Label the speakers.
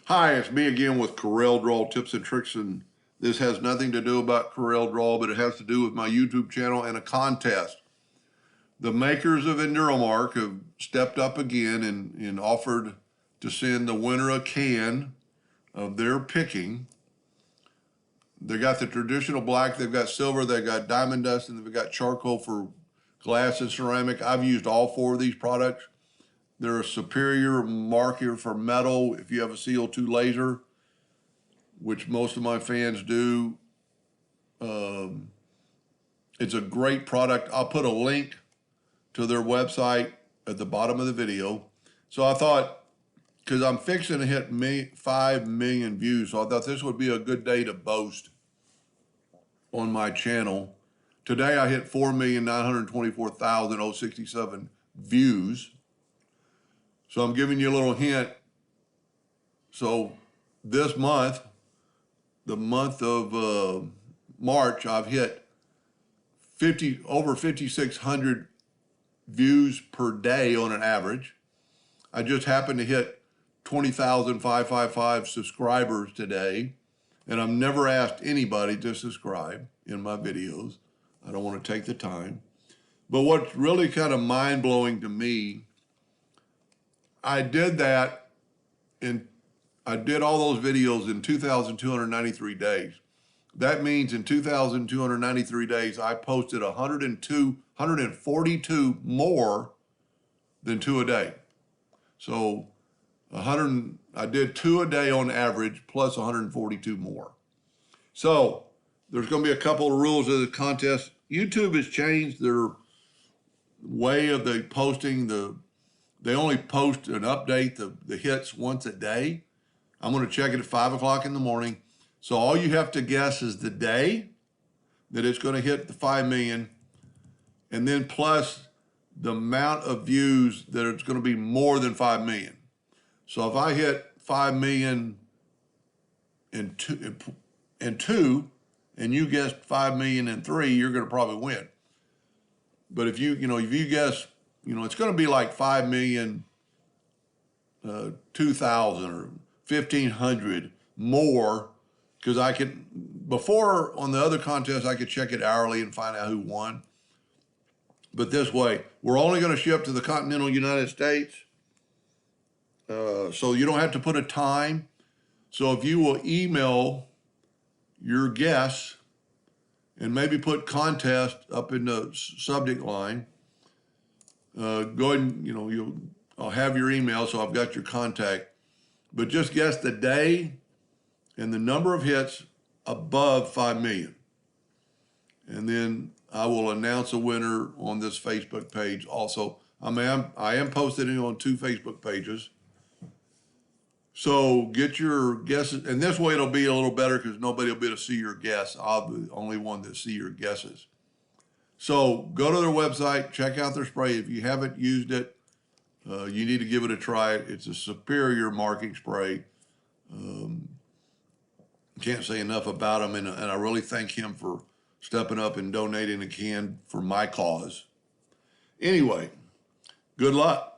Speaker 1: Hi, it's me again with CorelDRAW tips and tricks, and this has nothing to do about CorelDRAW, but it has to do with my YouTube channel and a contest. The makers of EnduroMark have stepped up again and offered to send the winner a can of their picking. They got the traditional black, they've got silver, they've got diamond dust, and they've got charcoal for glass and ceramic. I've used all four of these products. They're a superior marker for metal if you have a CO2 laser, which most of my fans do. It's a great product. I'll put a link to their website at the bottom of the video. So I thought, because I'm fixing to hit 5 million views, so I thought this would be a good day to boast on my channel. Today I hit 4,924,067 views. So I'm giving you a little hint. So this month, the month of March, I've hit over 5,600 views per day on an average. I just happened to hit 20,555 subscribers today, and I've never asked anybody to subscribe in my videos. I don't want to take the time. But what's really kind of mind-blowing to me, I did that, and I did all those videos in 2,293 days. That means in 2,293 days, I posted 142 more than 2 a day. So I did 2 a day on average, plus 142 more. So there's going to be a couple of rules of the contest. YouTube has changed their way of the posting. They only post and update the hits once a day. I'm going to check it at 5 o'clock in the morning. So all you have to guess is the day that it's going to hit the 5 million, and then plus the amount of views that it's going to be more than 5 million. So if I hit 5 million and two, and you guessed 5 million and 3, you're going to probably win. But if you guess, it's going to be like 5 million, 2,000 or 1,500 more, because before on the other contest, I could check it hourly and find out who won. But this way, we're only going to ship to the continental United States. So you don't have to put a time. So if you will email your guess and maybe put contest up in the subject line, go ahead and, I'll have your email, so I've got your contact. But just guess the day and the number of hits above 5 million. And then I will announce a winner on this Facebook page also. I am posting it on 2 Facebook pages. So get your guesses, and this way it'll be a little better because nobody will be able to see your guess. I'll be the only one that see your guesses. So go to their website, check out their spray. If you haven't used it, you need to give it a try. It's a superior marking spray. Can't say enough about him, and I really thank him for stepping up and donating a can for my cause. Anyway, good luck.